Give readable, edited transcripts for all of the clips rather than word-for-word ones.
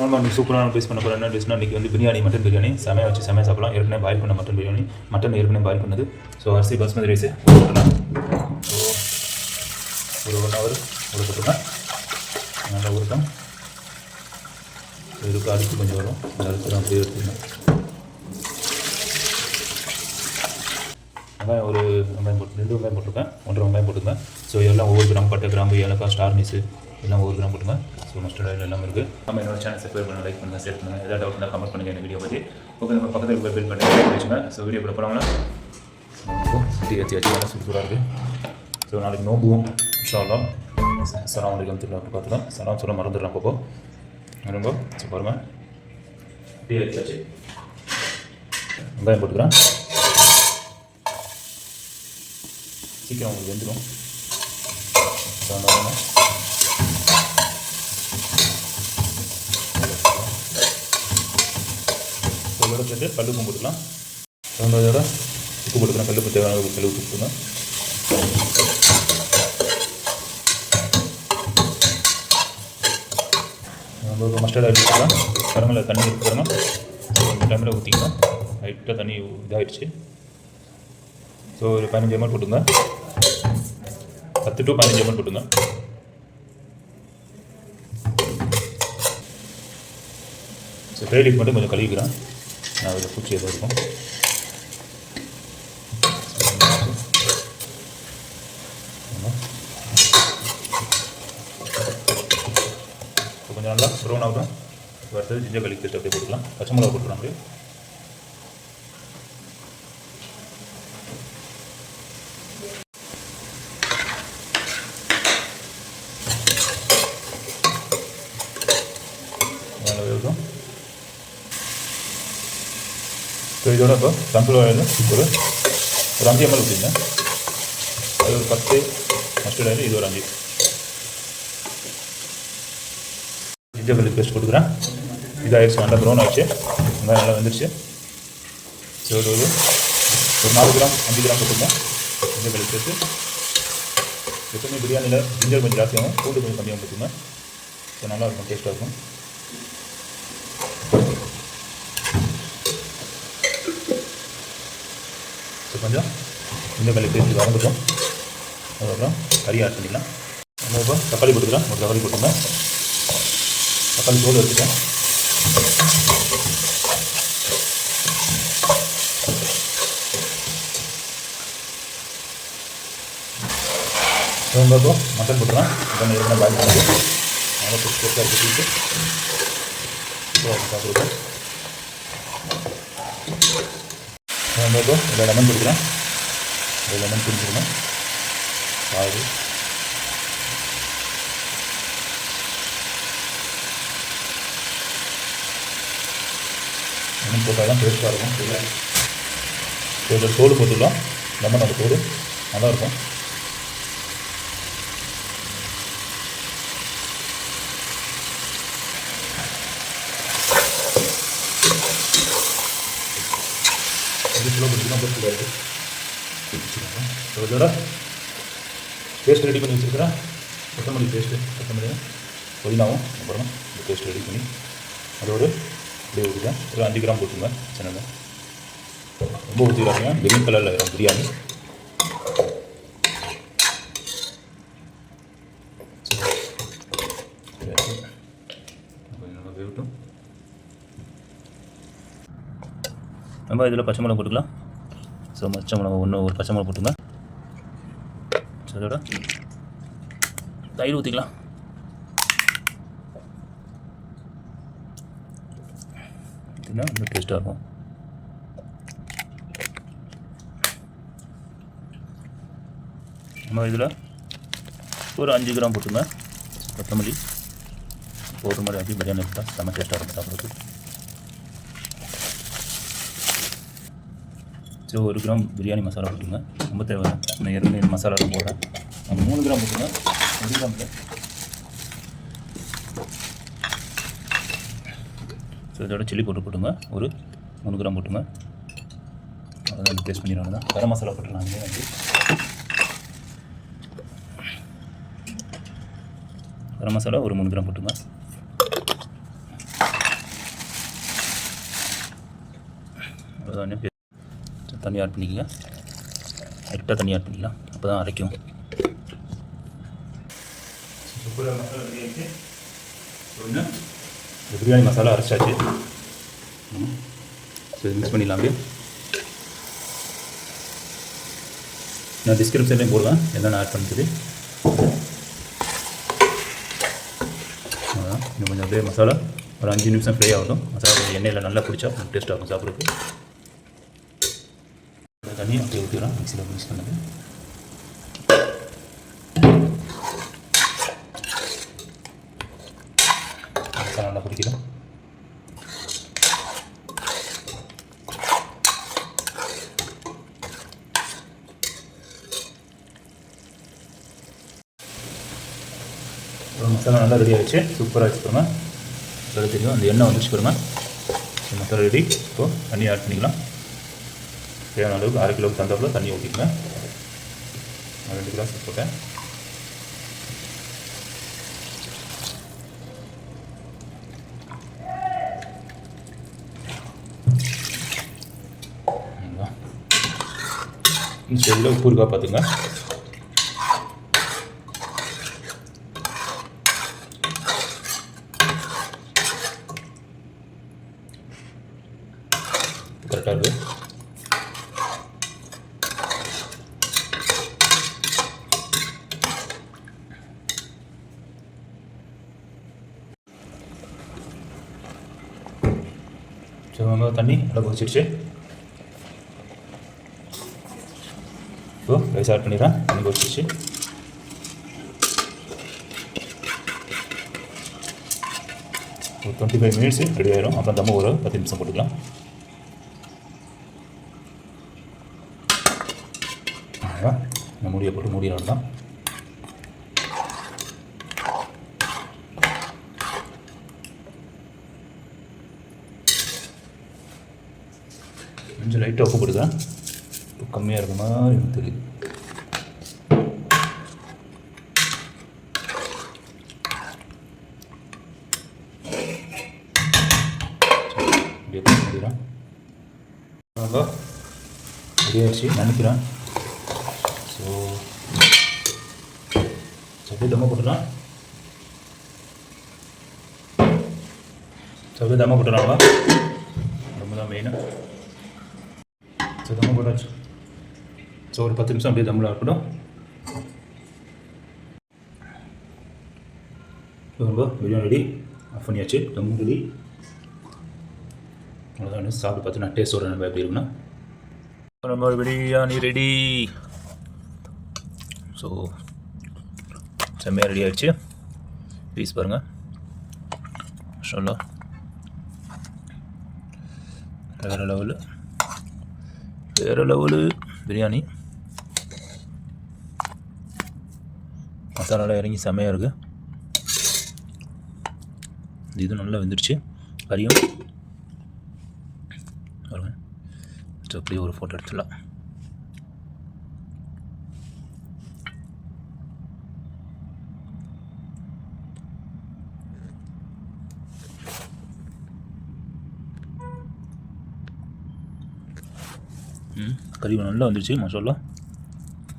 நம்ம சூப்பரான டேஸ்ட் பண்ண போகிறோம். என்ன டேஸ்ட்னா இன்றைக்கி வந்து பிரியாணி, மட்டன் பிரியாணி செமையாக வச்சு செமையாக சாப்பிடலாம். ஏற்கனவே பாயில் பண்ண மட்டன் பிரியாணி, மட்டன் ஏற்கனவே பாயில் பண்ணது. ஸோ அரிசி பாஸ்மதி ரைஸு ஊற்றலாம். ஸோ ஒரு 1 ஹவர் ஊற போட்டுக்கலாம். நல்லா ஊறட்டும். இதுக்கு அரிசி கொஞ்சம் வரும், அந்த அரிசி அப்படியே எடுத்துக்கலாம். வெங்காயம் ஒரு வெங்காயம் போட்டு 2 வெங்காயம் போட்டுருக்கேன், 1.5 வெங்காயம் போட்டுருக்கேன். ஸோ எல்லாம் ஒவ்வொரு கிராம் பட்டை, கிராம்பு, ஏலக்காய், ஸ்டார் மீஸு எல்லாம் ஒவ்வொரு கிராம் போட்டுங்க. ஸோ மஸ்டர்ட் ஆயில் எல்லாமே இருக்குது. நம்ம என்னோட சேனல் சப்ஸ்கிரைப் பண்ணுங்கள், லைக் பண்ணுங்கள், ஷேர் பண்ணுங்கள். ஏதாவது டவுட் இருந்தால் கமெண்ட் பண்ணுங்கள். இந்த வீடியோ பற்றி ஓகே. நம்ம பக்கத்தில் இருக்கிற பில் பண்ணி வச்சுங்க. ஸோ வீடியோ கூட போகிறாங்களா டீ வச்சு நல்லா சூப்பராக இருக்குது. ஸோ நாளைக்கு நோம்புவோம் இன்ஷாஅல்லாஹ். சலாம் அலைக்கும் திருவிழா பார்த்துக்கலாம். சலாம் சொல்ல மறந்துடுறேன் அப்பப்போ ரொம்ப. ஸோ பாருங்கள் டீ வச்சாச்சு. வெங்காயம் போட்டுக்கிறேன். சீக்கிரம் உங்களுக்கு வெந்துடும். இதோட சேர்த்து கல்லுப்பும் போட்டுக்கலாம். இதோட உப்பு போட்டுக்கலாம். கல்லுப்பு தேவையான கல் உப்பு போட்டுங்க. நம்ம மஸ்டர்ட் ஆயில் போட்டுக்கலாம். கரமில் தண்ணி எடுத்துக்கிறோம். இந்த டைமில் ஊற்றிக்கலாம். லைட்டாக தண்ணி இதாகிடுச்சு. ஸோ ஒரு 15 ml போட்டுங்க. 10 to 15 ml போட்டுங்க. ஸோ ட்ரை லீஃப் மட்டும் கொஞ்சம் கழுவிக்கிறேன். நான் அதில் பூச்சி எதுவும் இருக்கும். கொஞ்சம் நல்லா ப்ரௌன் ஆகும். அடுத்தது ஜிஞ்சர் garlic பேஸ்ட் அப்படியே போட்டுக்கலாம். பச்சை மிளகா போட்டுக்கலாம். அப்படியே நல்லா இருக்கும். ஸோ இதோட இப்போ சன்ஃப்ளவர் ஆயில் ஒரு 5 ml ஊற்றிங்க. அது ஒரு 10 மஸ்டர்ட் ஆயில், இது ஒரு 5. ஜிஞ்சர் garlic பேஸ்ட் போட்டுக்கிறேன். இதாகிடுச்சு, நல்லா ப்ரௌன் ஆகிடுச்சு. வெங்காயம் நல்லா வந்துடுச்சு. ஸோ ஒரு 4 கிராம் 5 கிராம் போட்டுருக்கேன் ஜிஞ்சர் garlic பேஸ்ட்டு. எப்பவுமே பிரியாணியில் ஜிஞ்சர் கொஞ்சம் ஜாஸ்தியாகும், பூண்டு கொஞ்சம் கம்மியாக போட்டுங்க. ஸோ நல்லாயிருக்கும், டேஸ்ட்டாக இருக்கும். ஸோ கொஞ்சம் ஜிஞ்சர் garlic பேஸ்ட் வதங்கட்டும். அதுக்கப்புறம் கறி ஆட் பண்ணிக்கலாம். நம்ம இப்போ தக்காளி போட்டுக்கலாம். ஒரு தக்காளி போட்டுங்க. தக்காளி தோல் வச்சுட்டேன். இப்போ மட்டன் போட்டுக்கலாம். மட்டன் எதுனா பாயில் பண்ணி நல்லா டேஸ்ட்டாக வச்சுட்டு சாப்பிடுவோம். இப்போ இதில் லெமன் போட்டுக்கலாம். இதில் லெமன் பிடிச்சிருங்க. பால் லெமன் போட்டால் தான் டேஸ்ட்டாக இருக்கும். இதில் தோடு போட்டுக்கலாம். லெமனோட தோடு நல்லாயிருக்கும். கிலோ போட்டுக்கலாம். போட்டு இதோட பேஸ்ட் ரெடி பண்ணி வச்சுருக்கிறேன். கொத்தமல்லி பேஸ்ட்டு, கொத்தமல்லி புதினாவும் அப்புறம் இந்த பேஸ்ட் ரெடி பண்ணி அதோடு அப்படியே ஊற்றிக்கலாம். ஒரு 5 கிராம் போட்டுங்க. சின்னதாக ரொம்ப ஊற்றிடாதீங்க. கிரீன் கலரில் வரும் பிரியாணி. கொஞ்சம் நல்லா வேகட்டும். நம்ம இதில் பச்சை மிளகா போட்டுக்கலாம். ஸோ பச்சை மிளகா ஒரு பச்சை மிளகா போட்டுங்க. ஸோ அதோட தயிர் ஊற்றிக்கலாம். ஊற்றினா ரொம்ப டேஸ்ட்டாக இருக்கும். நம்ம இதில் ஒரு 5 கிராம் போட்டுங்க. கொத்தமல்லி போடுற மாதிரி அப்படி பிரியாணி எடுத்தால் செம்ம டேஸ்ட்டாக இருக்கும் சாப்பிட்றதுக்கு. ஸோ 1 கிராம் பிரியாணி மசாலா போட்டுங்க. ரொம்ப தேவை. நான் ஏற்கனவே மசாலாவும் போடுறேன். 3 கிராம் போட்டுங்க. 1 கிராமில் ஸோ இதோட சில்லி போட்டுங்க. ஒரு 3 கிராம் போட்டுங்க. அதான் டேஸ்ட் பண்ணிடுவாங்க. தான் கரம் மசாலா போட்டுடலாம். வந்து கரம் மசாலா ஒரு 3 கிராம் போட்டுங்க. தண்ணி ஆட் பண்ணிக்கங்க. லைட்டாக தண்ணி ஆட் பண்ணிக்கலாம், அப்போ தான் அரைக்கும். சூப்பராக மசாலா ரெடி ஆகிடுச்சு. இந்த பிரியாணி மசாலா அரைச்சாச்சு. சரி, மிக்ஸ் பண்ணிடலாம். அப்படியே நான் டிஸ்கிரிப்ஷன்லேயும் போடுவேன் என்னென்ன ஆட் பண்ணுறது. அதான் இன்னும் கொஞ்சம் அப்படியே மசாலா ஒரு 5 நிமிஷம் ஃப்ரை ஆகட்டும். மசாலா கொஞ்சம் எண்ணெயில் நல்லா பிடிச்சா டேஸ்ட் ஆகும் சாப்பிட்றதுக்கு. தண்ணி அப்படியே ஊற்றிக்கலாம், மிக்ஸியில் மிக்ஸ் பண்ணது. மசாலா நல்லா பிடிக்கலாம். மசாலா நல்லா ரெடி ஆகிடுச்சு. சூப்பராக வச்சுக்கோங்க. அது தெரியும், அந்த எண்ணெய் வந்துச்சு பாருங்க. மசாலா ரெடி. இப்போது தண்ணி ஆட் பண்ணிக்கலாம். தேவையான அளவுக்கு 1/2 கிலோவுக்கு தந்தாப்பில் தண்ணி ஊற்றிக்கங்க. 2 கிளாஸ் போட்டேன். ஸ்டெல்லில் உப்பு இருக்கா பார்த்துங்க. கரெக்டாக இருக்குது. தண்ணி நல்லா கொதிச்சிருச்சு. இப்போ ரைஸ் ஆட் பண்ணிடுறேன். தண்ணி கொதிச்சிருச்சு. ஒரு 25 மினிட்ஸ் ரெடி ஆயிடும். அப்புறம் தம்ம ஒரு 10 நிமிஷம் போட்டுக்கலாம். இந்த மூடியை போட்டு மூடிடலாம் தான். கொஞ்சம் லைட்டாக உப்பு போட்டுக்கிறேன். உப்பு கம்மியாக இருக்க மாதிரி எனக்கு தெரியுது. முடிக்கிறேன். ரெடியாகிடுச்சு நினைக்கிறேன். ஸோ அப்படியே தம்மா போட்டுடலாம். அப்படியே தம்மா போட்டுடலாங்களா? ரொம்ப தான் மெயினாக. ஸோ தம்மா போட்டாச்சு. ஸோ ஒரு 10 நிமிஷம் அப்படியே தம்மில் இருக்கட்டும். ரொம்ப பிரியாணி ரெடி. ஆஃப் பண்ணியாச்சு. தம் ரெடி. அவ்வளோதான். சாப்பிட்டு பார்த்து நான் டேஸ்ட் சொல்கிறேன் எப்படி இருக்குன்னா. நம்ம பிரியாணி ரெடி. ஸோ செம்மையாக ரெடி ஆகிடுச்சு. பீஸ் பாருங்கள். மாஷாஅல்லாஹ் வேறு லெவலு பிரியாணி. மசாலாலாம் இறங்கி செம்மையாக இருக்குது. இது நல்லா வெந்துடுச்சு. கறியும் பாருங்கள். ஸோ அப்படியே ஒரு ஃபோட்டோ எடுத்துடலாம். கறி நல்லா வந்துடுச்சு. மாஷாஅல்லாஹ்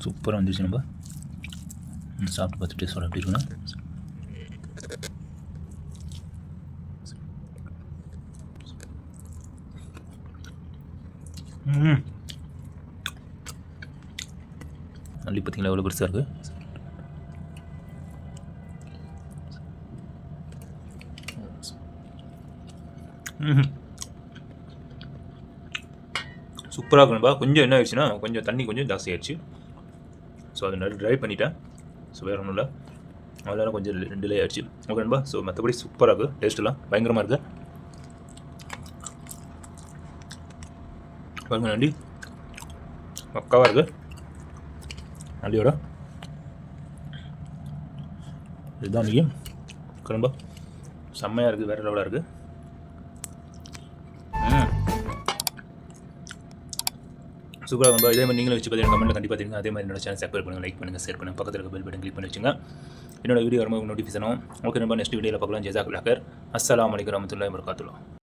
சூப்பராக வந்துடுச்சு. நம்ம சாப்பிட்டு பார்த்துட்டு சொல்ல எப்படி இருக்குன்னா. நல்லி பார்த்தீங்களா எவ்வளோ பெருசாக இருக்குது. சூப்பராக இருக்கணும்பா. கொஞ்சம் என்ன ஆயிடுச்சுன்னா கொஞ்சம் தண்ணி கொஞ்சம் ஜாஸ்தி ஆயிடுச்சு. ஸோ அதை நல்லா ட்ரை பண்ணிட்டேன். ஸோ வேறு ஒன்றும் இல்லை, அதனால கொஞ்சம் டிலே ஆகிடுச்சு. ஓகே நண்பா. ஸோ மற்றபடி சூப்பராக இருக்குது. டேஸ்ட்டெல்லாம் பயங்கரமாக இருக்குது. பாருங்க, நண்டி பக்காவாக இருக்குது. நண்டியோட இதுதான் நெய். ரொம்ப செம்மையாக இருக்குது. வேறு லெவலாக இருக்குது. சூப்பராக ரொம்ப. இதே மாதிரி நீங்களும் வச்சு பார்த்தீங்கன்னா கமெண்ட்டில் கண்டிப்பாக தெரியுங்க. அதே மாதிரி என்னோட சேனல் சப்ஸ்கிரைப் பண்ணுங்கள், லைக் பண்ணுங்கள், ஷேர் பண்ணுங்கள், பக்கத்தில் இருக்க பெல் பட்டன் கிளிக் பண்ணி வச்சுங்க. என்னோட வீடியோ வரும்போது நோட்டிஃபிகேஷனும். ஓகே நண்பா, நெக்ஸ்ட் வீடியோவில் பார்க்கலாம். ஜஸாக்குல்லாஹ். அஸ்ஸலாமு அலைக்கும் வரஹ்மத்துல்லாஹி வபரகாத்துஹு.